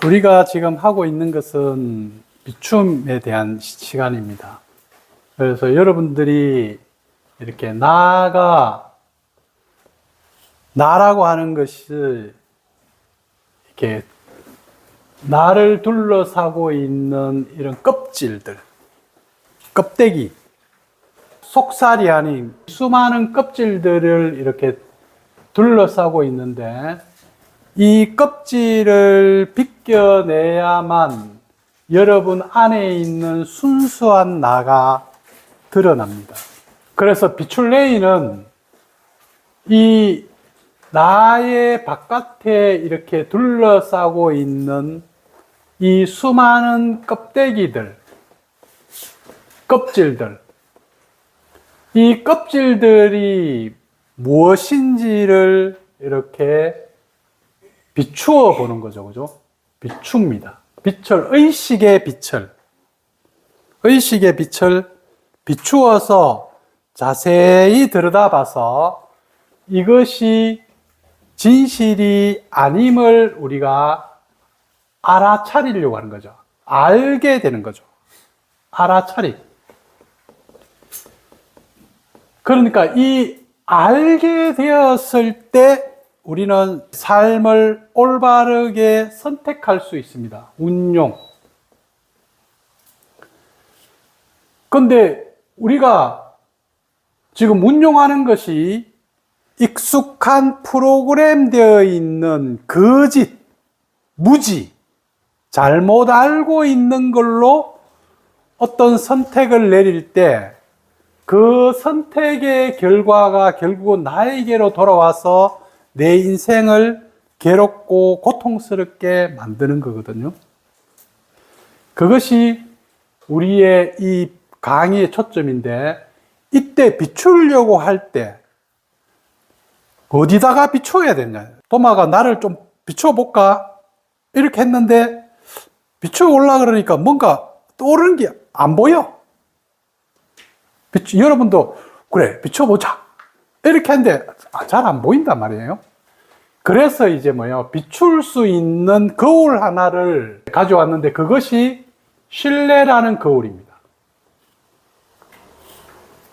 우리가 지금 하고 있는 것은 비춤에 대한 시간입니다. 그래서 여러분들이 이렇게 나라고 하는 것이 이렇게 나를 둘러싸고 있는 이런 껍질들, 껍데기, 속살이 아닌 수많은 껍질들을 이렇게 둘러싸고 있는데, 이 껍질을 벗겨내야만 여러분 안에 있는 순수한 나가 드러납니다. 그래서 비출레이는 이 나의 바깥에 이렇게 둘러싸고 있는 이 수많은 껍데기들, 껍질들, 이 껍질들이 무엇인지를 이렇게 비추어 보는 거죠. 그죠? 비춥니다. 의식의 빛을 비추어서 자세히 들여다봐서 이것이 진실이 아님을 우리가 알아차리려고 하는 거죠. 알게 되는 거죠. 알아차리. 그러니까 이 알게 되었을 때 우리는 삶을 올바르게 선택할 수 있습니다. 운용. 그런데 우리가 지금 운용하는 것이 익숙한 프로그램 되어 있는 거짓, 무지, 잘못 알고 있는 걸로 어떤 선택을 내릴 때 그 선택의 결과가 결국은 나에게로 돌아와서 내 인생을 괴롭고 고통스럽게 만드는 거거든요. 그것이 우리의 이 강의의 초점인데, 이때 비추려고 할 때 어디다가 비춰야 되냐. 도마가 나를 좀 비춰볼까? 이렇게 했는데 비추어 올라 그러니까 뭔가 떠오르는 게 안 보여. 여러분도 그래 비춰보자 이렇게 했는데 잘 안 보인단 말이에요. 그래서 이제 비출 수 있는 거울 하나를 가져왔는데, 그것이 신뢰라는 거울입니다.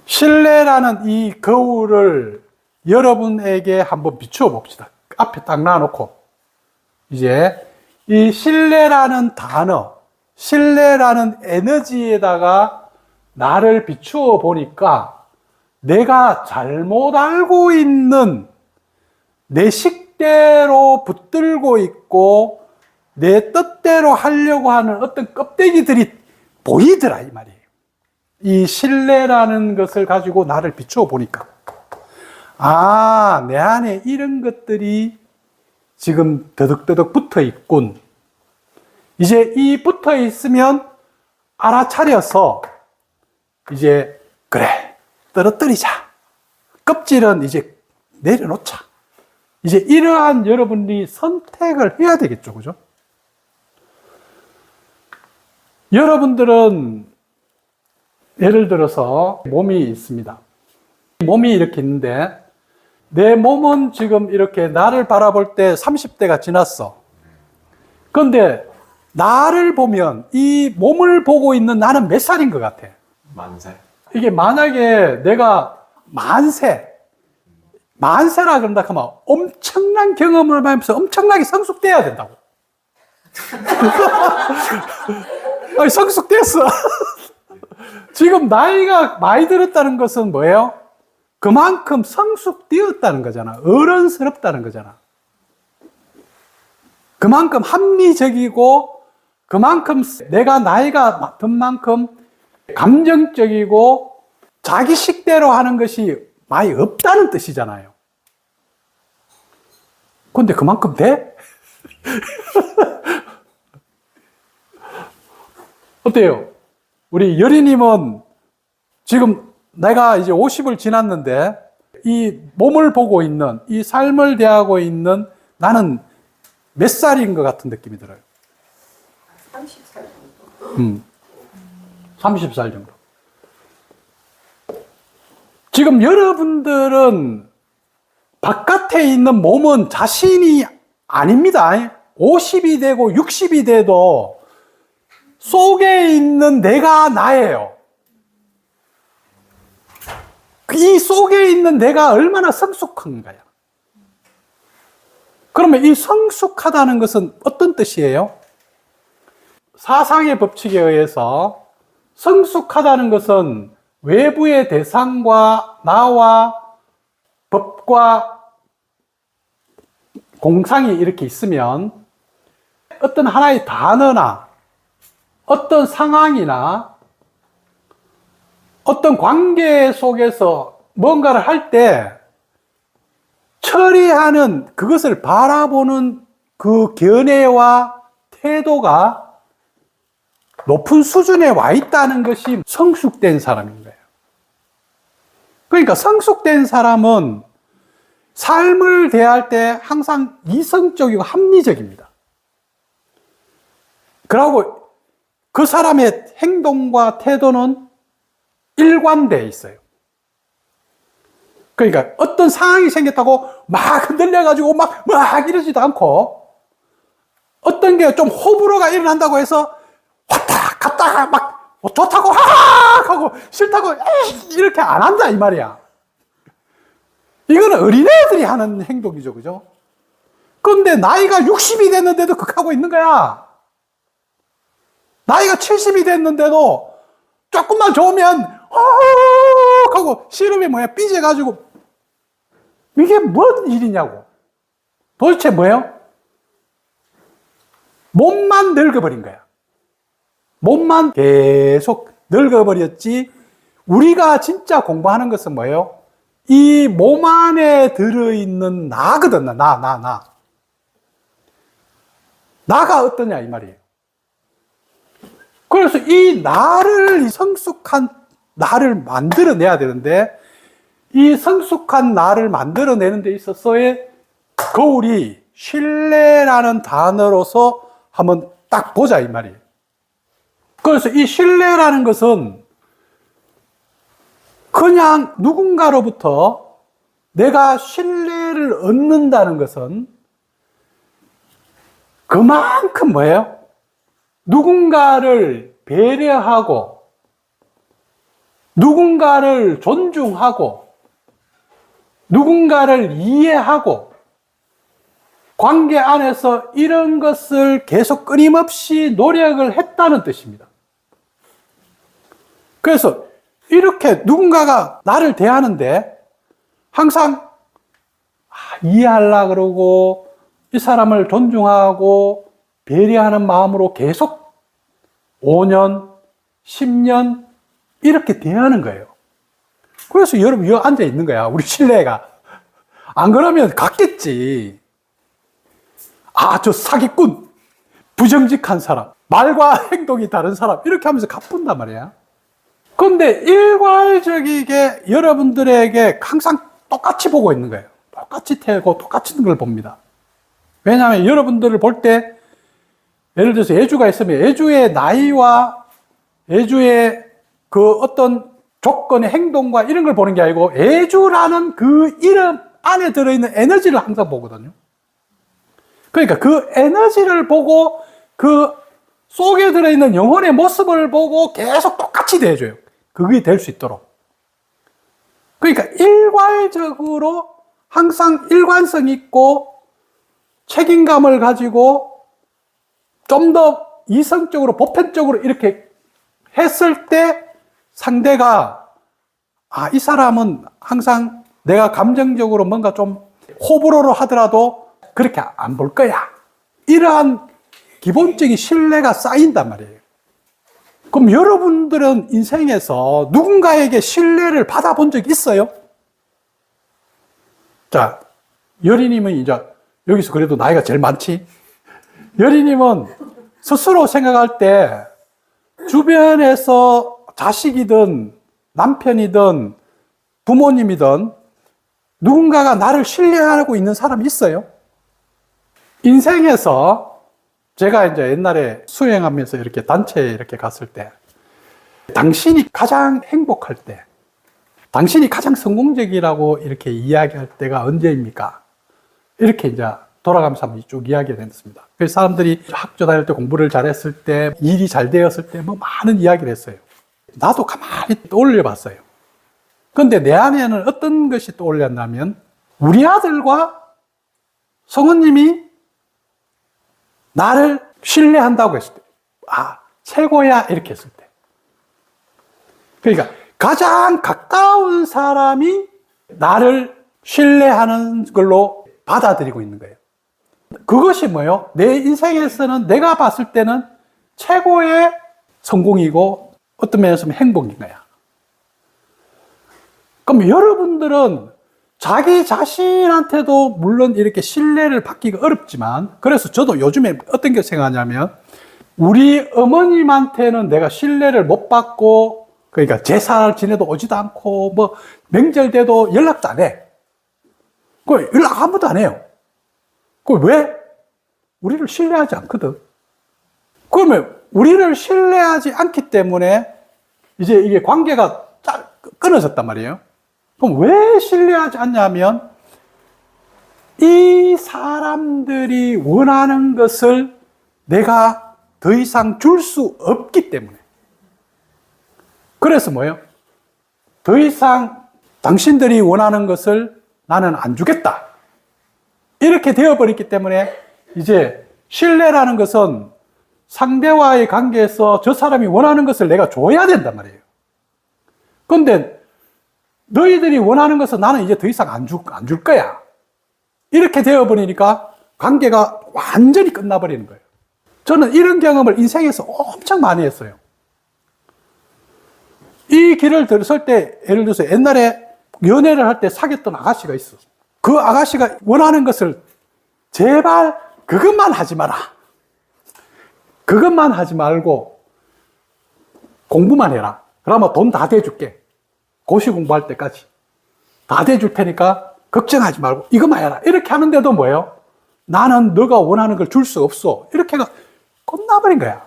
신뢰라는 이 거울을 여러분에게 한번 비추어 봅시다. 앞에 딱 놔놓고 이제 이 신뢰라는 단어, 신뢰라는 에너지에다가 나를 비추어 보니까 내가 잘못 알고 있는 내 식대로 붙들고 있고 내 뜻대로 하려고 하는 어떤 껍데기들이 보이더라 이 말이에요. 이 신뢰라는 것을 가지고 나를 비추어 보니까 내 안에 이런 것들이 지금 더덕더덕 붙어 있군. 이제 이 붙어 있으면 알아차려서 이제 그래 떨어뜨리자. 껍질은 이제 내려놓자. 이제 이러한 여러분이 선택을 해야 되겠죠. 그죠? 여러분들은 예를 들어서 몸이 있습니다. 몸이 이렇게 있는데 내 몸은 지금 이렇게 나를 바라볼 때 30대가 지났어. 그런데 나를 보면 이 몸을 보고 있는 나는 몇 살인 것 같아? 만세. 이게 만약에 내가 만세라 그런다 하면 엄청난 경험을 하면서 엄청나게 성숙돼야 된다고. 아니, 성숙됐어. 지금 나이가 많이 들었다는 것은 뭐예요? 그만큼 성숙되었다는 거잖아. 어른스럽다는 거잖아. 그만큼 합리적이고, 그만큼 내가 나이가 많은 만큼 감정적이고 자기 식대로 하는 것이 많이 없다는 뜻이잖아요. 근데 그만큼 돼? 어때요? 우리 여리님은 지금 내가 이제 50을 지났는데 이 몸을 보고 있는, 이 삶을 대하고 있는 나는 몇 살인 것 같은 느낌이 들어요? 30살 정도. 30살 정도. 지금 여러분들은 바깥에 있는 몸은 자신이 아닙니다. 50이 되고 60이 돼도 속에 있는 내가 나예요. 이 속에 있는 내가 얼마나 성숙한가요? 그러면 이 성숙하다는 것은 어떤 뜻이에요? 사상의 법칙에 의해서 성숙하다는 것은 외부의 대상과 나와 법과 공상이 이렇게 있으면 어떤 하나의 단어나 어떤 상황이나 어떤 관계 속에서 뭔가를 할 때 처리하는 그것을 바라보는 그 견해와 태도가 높은 수준에 와 있다는 것이 성숙된 사람인 거예요. 그러니까 성숙된 사람은 삶을 대할 때 항상 이성적이고 합리적입니다. 그리고 그 사람의 행동과 태도는 일관되어 있어요. 그러니까 어떤 상황이 생겼다고 막 흔들려가지고 막 이러지도 않고 어떤 게 좀 호불호가 일어난다고 해서 왔다 갔다가 막 좋다고 하고 싫다고 이렇게 안 한다 이 말이야. 이거는 어린애들이 하는 행동이죠, 그죠? 그런데 나이가 60이 됐는데도 그렇게 하고 있는 거야. 나이가 70이 됐는데도 조금만 좋으면 하고 싫으면 뭐야 삐져가지고 이게 뭔 일이냐고. 도대체 뭐예요? 몸만 늙어버린 거야. 몸만 계속 늙어버렸지. 우리가 진짜 공부하는 것은 뭐예요? 이 몸 안에 들어있는 나거든. 나가 어떠냐 이 말이에요. 그래서 이 나를, 이 성숙한 나를 만들어내야 되는데 이 성숙한 나를 만들어내는 데 있어서의 거울이 신뢰라는 단어로서 한번 딱 보자 이 말이에요. 그래서 이 신뢰라는 것은 그냥 누군가로부터 내가 신뢰를 얻는다는 것은 그만큼 뭐예요? 누군가를 배려하고 누군가를 존중하고 누군가를 이해하고 관계 안에서 이런 것을 계속 끊임없이 노력을 했다는 뜻입니다. 그래서 이렇게 누군가가 나를 대하는데 항상 이해하려고 그러고 이 사람을 존중하고 배려하는 마음으로 계속 5년, 10년 이렇게 대하는 거예요. 그래서 여러분 여기 앉아 있는 거야. 우리 신뢰가. 안 그러면 갔겠지. 저 사기꾼, 부정직한 사람, 말과 행동이 다른 사람 이렇게 하면서 가뿐단 말이야. 그런데 일괄적이게 여러분들에게 항상 똑같이 보고 있는 거예요. 똑같이 태고 똑같은 걸 봅니다. 왜냐하면 여러분들을 볼 때 예를 들어서 예주가 있으면 예주의 나이와 예주의 그 어떤 조건의 행동과 이런 걸 보는 게 아니고 예주라는 그 이름 안에 들어있는 에너지를 항상 보거든요. 그러니까 그 에너지를 보고 그 속에 들어있는 영혼의 모습을 보고 계속 똑같이 대해줘요. 그게 될 수 있도록. 그러니까 일괄적으로 항상 일관성 있고 책임감을 가지고 좀 더 이성적으로 보편적으로 이렇게 했을 때 상대가 이 사람은 항상 내가 감정적으로 뭔가 좀 호불호로 하더라도 그렇게 안 볼 거야. 이러한 기본적인 신뢰가 쌓인단 말이에요. 그럼 여러분들은 인생에서 누군가에게 신뢰를 받아본 적 있어요? 자, 여리님은 이제 여기서 그래도 나이가 제일 많지? 여리님은 스스로 생각할 때 주변에서 자식이든 남편이든 부모님이든 누군가가 나를 신뢰하고 있는 사람이 있어요? 인생에서 제가 이제 옛날에 수행하면서 이렇게 단체에 이렇게 갔을 때 당신이 가장 행복할 때, 당신이 가장 성공적이라고 이렇게 이야기할 때가 언제입니까? 이렇게 이제 돌아가면서 한번 쭉 이야기가 됐습니다. 그래서 사람들이 학교 다닐 때 공부를 잘했을 때, 일이 잘 되었을 때 뭐 많은 이야기를 했어요. 나도 가만히 떠올려 봤어요. 근데 내 안에는 어떤 것이 떠올렸냐면, 우리 아들과 성우님이 나를 신뢰한다고 했을 때, 아, 최고야, 이렇게 했을 때. 그러니까 가장 가까운 사람이 나를 신뢰하는 걸로 받아들이고 있는 거예요. 그것이 뭐예요? 내 인생에서는 내가 봤을 때는 최고의 성공이고 어떤 면에서 행복인 거야. 그럼 여러분들은 자기 자신한테도 물론 이렇게 신뢰를 받기가 어렵지만, 그래서 저도 요즘에 어떤 게 생각하냐면, 우리 어머님한테는 내가 신뢰를 못 받고, 그러니까 제사를 지내도 오지도 않고, 뭐 명절 때도 연락도 안 해. 그 연락 아무도 안 해요. 그 왜? 우리를 신뢰하지 않거든. 그러면 우리를 신뢰하지 않기 때문에 이제 이게 관계가 끊어졌단 말이에요. 그럼 왜 신뢰하지 않냐면, 이 사람들이 원하는 것을 내가 더 이상 줄 수 없기 때문에. 그래서 뭐예요? 더 이상 당신들이 원하는 것을 나는 안 주겠다. 이렇게 되어버렸기 때문에 이제 신뢰라는 것은 상대와의 관계에서 저 사람이 원하는 것을 내가 줘야 된단 말이에요. 그런데 너희들이 원하는 것은 나는 이제 더 이상 안 줄 거야. 이렇게 되어버리니까 관계가 완전히 끝나버리는 거예요. 저는 이런 경험을 인생에서 엄청 많이 했어요. 이 길을 들었을 때, 예를 들어서 옛날에 연애를 할 때 사귀었던 아가씨가 있어. 그 아가씨가 원하는 것을 제발 그것만 하지 마라. 그것만 하지 말고 공부만 해라. 그러면 돈 다 대줄게. 고시 공부할 때까지 다 대줄 테니까 걱정하지 말고 이것만 해라. 이렇게 하는데도 뭐예요? 나는 너가 원하는 걸 줄 수 없어. 이렇게가 끝나버린 거야.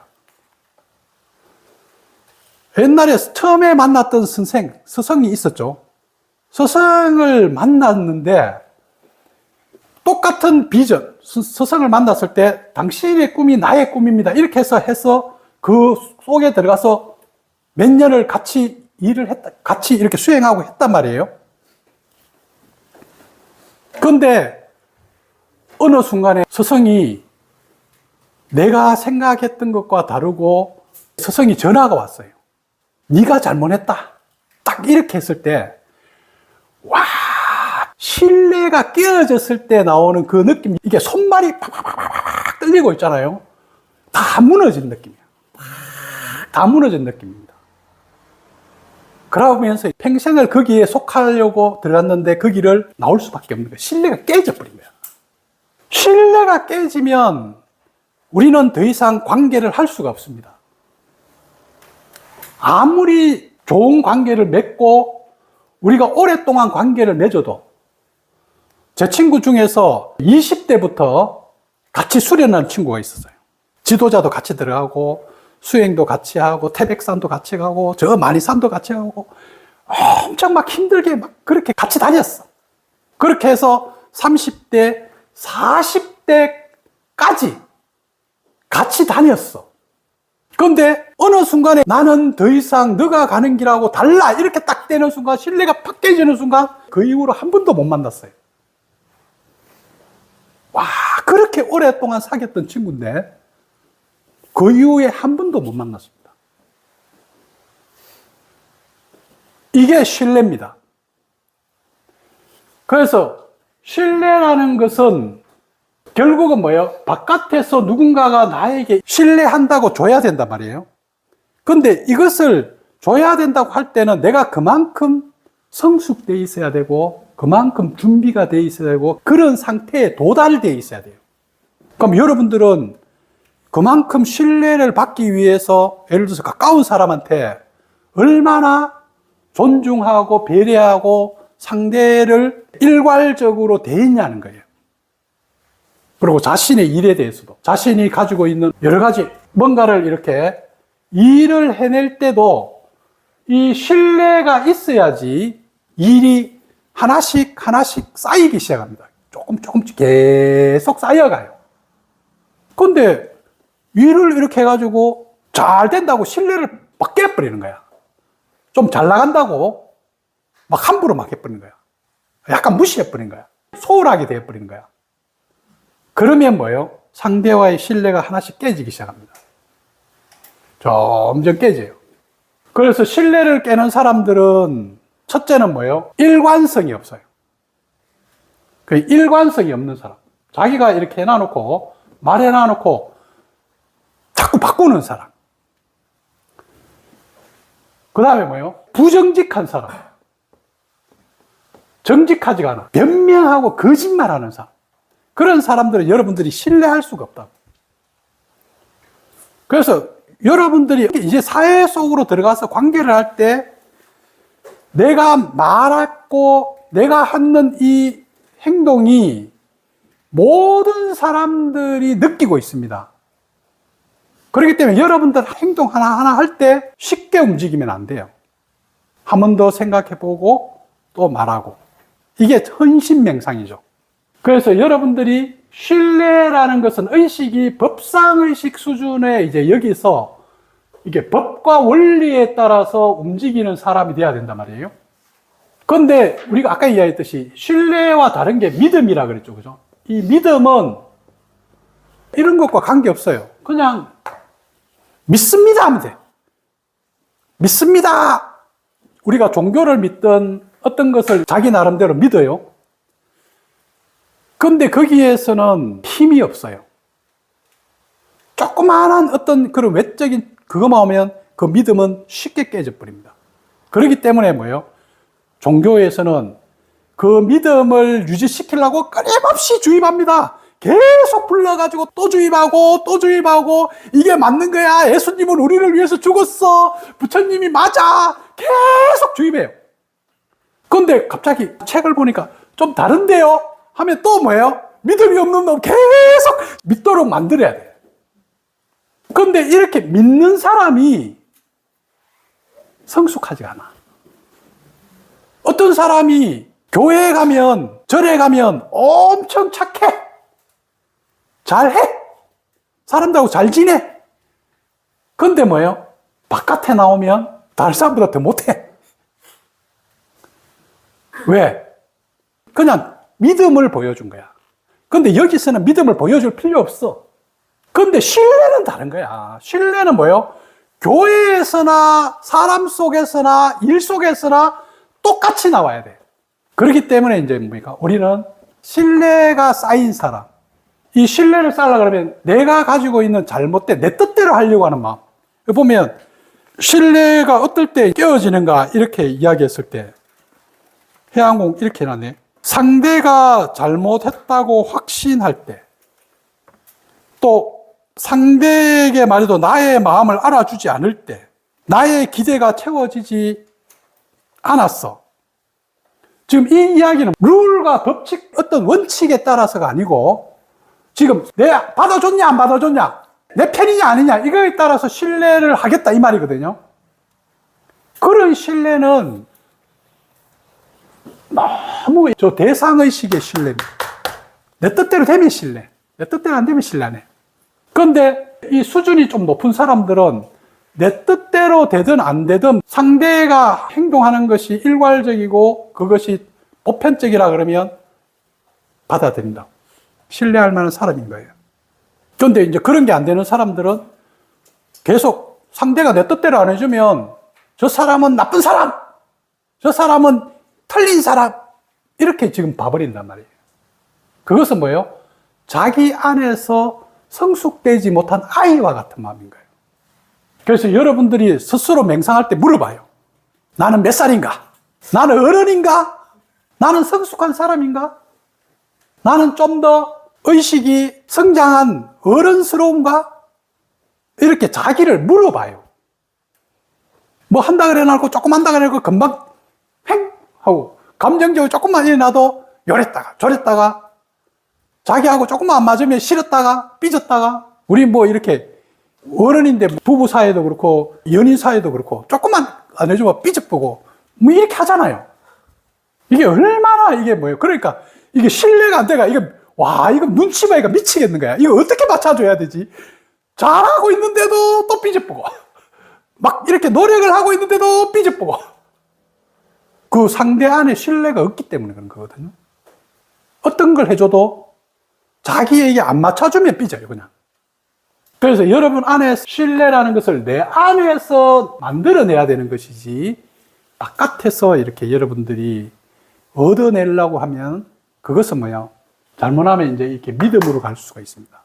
옛날에 처음에 만났던 스승이 있었죠. 스승을 만났는데 똑같은 비전, 스승을 만났을 때 당신의 꿈이 나의 꿈입니다. 이렇게 해서 그 속에 들어가서 몇 년을 같이 일을 했다, 같이 이렇게 수행하고 했단 말이에요. 그런데 어느 순간에 스승이 내가 생각했던 것과 다르고 스승이 전화가 왔어요. 네가 잘못했다. 딱 이렇게 했을 때, 와, 신뢰가 깨어졌을 때 나오는 그 느낌, 이게 손발이 팍팍팍팍 떨리고 있잖아요. 다 무너진 느낌이야. 다 무너진 느낌입니다. 그러면서 평생을 거기에 속하려고 들어갔는데 거기를 나올 수밖에 없는 거예요. 신뢰가 깨져버린 거야. 신뢰가 깨지면 우리는 더 이상 관계를 할 수가 없습니다. 아무리 좋은 관계를 맺고 우리가 오랫동안 관계를 맺어도, 제 친구 중에서 20대부터 같이 수련한 친구가 있었어요. 지도자도 같이 들어가고 수행도 같이 하고 태백산도 같이 가고 저 마니산도 같이 가고 엄청 막 힘들게 막 그렇게 같이 다녔어. 그렇게 해서 30대, 40대까지 같이 다녔어. 그런데 어느 순간에 나는 더 이상 너가 가는 길하고 달라 이렇게 딱 되는 순간, 신뢰가 팍 깨지는 순간, 그 이후로 한 번도 못 만났어요. 와, 그렇게 오랫동안 사귀었던 친구인데 그 이후에 한 번도 못 만났습니다. 이게 신뢰입니다. 그래서 신뢰라는 것은 결국은 뭐예요? 바깥에서 누군가가 나에게 신뢰한다고 줘야 된단 말이에요. 그런데 이것을 줘야 된다고 할 때는 내가 그만큼 성숙되어 있어야 되고 그만큼 준비가 되어 있어야 되고 그런 상태에 도달되어 있어야 돼요. 그럼 여러분들은 그만큼 신뢰를 받기 위해서 예를 들어서 가까운 사람한테 얼마나 존중하고 배려하고 상대를 일괄적으로 대했냐는 거예요. 그리고 자신의 일에 대해서도 자신이 가지고 있는 여러 가지 뭔가를 이렇게 일을 해낼 때도 이 신뢰가 있어야지 일이 하나씩 하나씩 쌓이기 시작합니다. 조금씩 계속 쌓여가요. 근데 일을 이렇게 해가지고 잘 된다고 신뢰를 막 깨버리는 거야. 좀 잘 나간다고 막 함부로 막 해버리는 거야. 약간 무시해버리는 거야. 소홀하게 되어버리는 거야. 그러면 뭐예요? 상대와의 신뢰가 하나씩 깨지기 시작합니다. 점점 깨져요. 그래서 신뢰를 깨는 사람들은 첫째는 뭐예요? 일관성이 없어요. 그 일관성이 없는 사람. 자기가 이렇게 해놔놓고, 말해놔놓고, 자꾸 바꾸는 사람. 그 다음에 뭐예요? 부정직한 사람. 정직하지가 않아. 변명하고 거짓말하는 사람. 그런 사람들은 여러분들이 신뢰할 수가 없다. 그래서 여러분들이 이제 사회 속으로 들어가서 관계를 할 때 내가 말했고 내가 하는 이 행동이 모든 사람들이 느끼고 있습니다. 그렇기 때문에 여러분들 행동 하나하나 할 때 쉽게 움직이면 안 돼요. 한 번 더 생각해보고 또 말하고. 이게 헌신명상이죠. 그래서 여러분들이 신뢰라는 것은 의식이 법상의식 수준에 이제 여기서 이게 법과 원리에 따라서 움직이는 사람이 돼야 된단 말이에요. 그런데 우리가 아까 이야기했듯이 신뢰와 다른 게 믿음이라 그랬죠. 그죠? 이 믿음은 이런 것과 관계없어요. 그냥 믿습니다 하면 돼. 믿습니다. 우리가 종교를 믿든 어떤 것을 자기 나름대로 믿어요. 근데 거기에서는 힘이 없어요. 조그마한 어떤 그런 외적인 그것만 오면 그 믿음은 쉽게 깨져버립니다. 그렇기 때문에 뭐예요? 종교에서는 그 믿음을 유지시키려고 끊임없이 주입합니다. 계속 불러가지고 또 주입하고 또 주입하고 이게 맞는 거야. 예수님은 우리를 위해서 죽었어. 부처님이 맞아. 계속 주입해요. 그런데 갑자기 책을 보니까 좀 다른데요? 하면 또 뭐예요? 믿음이 없는 놈 계속 믿도록 만들어야 돼요. 그런데 이렇게 믿는 사람이 성숙하지가 않아. 어떤 사람이 교회에 가면, 절에 가면 엄청 착해. 잘해. 사람들하고 잘 지내. 그런데 뭐예요? 바깥에 나오면 다른 사람보다 더 못해. 왜? 그냥 믿음을 보여준 거야. 근데 여기서는 믿음을 보여줄 필요 없어. 근데 신뢰는 다른 거야. 신뢰는 뭐예요? 교회에서나 사람 속에서나 일 속에서나 똑같이 나와야 돼. 그렇기 때문에 이제 뭡니까? 우리는 신뢰가 쌓인 사람. 이 신뢰를 쌓으려고 그러면 내가 가지고 있는 잘못된 내 뜻대로 하려고 하는 마음. 보면 신뢰가 어떨 때 깨어지는가 이렇게 이야기했을 때 해양공 이렇게 해놨네. 상대가 잘못했다고 확신할 때, 또 상대에게 말해도 나의 마음을 알아주지 않을 때, 나의 기대가 채워지지 않았어. 지금 이 이야기는 룰과 법칙, 어떤 원칙에 따라서가 아니고 지금 내가 받아줬냐 안 받아줬냐, 내 편이냐 아니냐 이거에 따라서 신뢰를 하겠다 이 말이거든요. 그런 신뢰는 너무 저 대상의식의 신뢰입니다. 내 뜻대로 되면 신뢰, 내 뜻대로 안 되면 신뢰 안 해. 그런데 이 수준이 좀 높은 사람들은 내 뜻대로 되든 안 되든 상대가 행동하는 것이 일괄적이고 그것이 보편적이라 그러면 받아들인다. 신뢰할 만한 사람인 거예요. 그런데 이제 그런 게 안 되는 사람들은 계속 상대가 내 뜻대로 안 해주면 저 사람은 나쁜 사람, 저 사람은 틀린 사람, 이렇게 지금 봐버린단 말이에요. 그것은 뭐예요? 자기 안에서 성숙되지 못한 아이와 같은 마음인 거예요. 그래서 여러분들이 스스로 맹상할 때 물어봐요. 나는 몇 살인가? 나는 어른인가? 나는 성숙한 사람인가? 나는 좀 더 의식이 성장한 어른스러운가? 이렇게 자기를 물어봐요. 뭐 한다 그래 놓고 조금 한다 그래 놓고 금방 팽 하고 감정적으로 조금만 일어나도 요랬다가 저랬다가 자기하고 조금만 안 맞으면 싫었다가 삐졌다가 우리 뭐 이렇게 어른인데 부부 사이도 그렇고 연인 사이도 그렇고 조금만 안 해주면 삐져보고 뭐 이렇게 하잖아요. 이게 얼마나 이게 뭐예요? 그러니까 이게 신뢰가 안 돼가. 이거 눈치 봐이가 미치겠는 거야. 이거 어떻게 맞춰줘야 되지? 잘하고 있는데도 또 삐져보고. 막 이렇게 노력을 하고 있는데도 삐져보고. 그 상대 안에 신뢰가 없기 때문에 그런 거거든요. 어떤 걸 해줘도 자기에게 안 맞춰주면 삐져요, 그냥. 그래서 여러분 안에 신뢰라는 것을 내 안에서 만들어내야 되는 것이지, 바깥에서 이렇게 여러분들이 얻어내려고 하면 그것은 뭐야? 잘못하면 이제 이렇게 믿음으로 갈 수가 있습니다.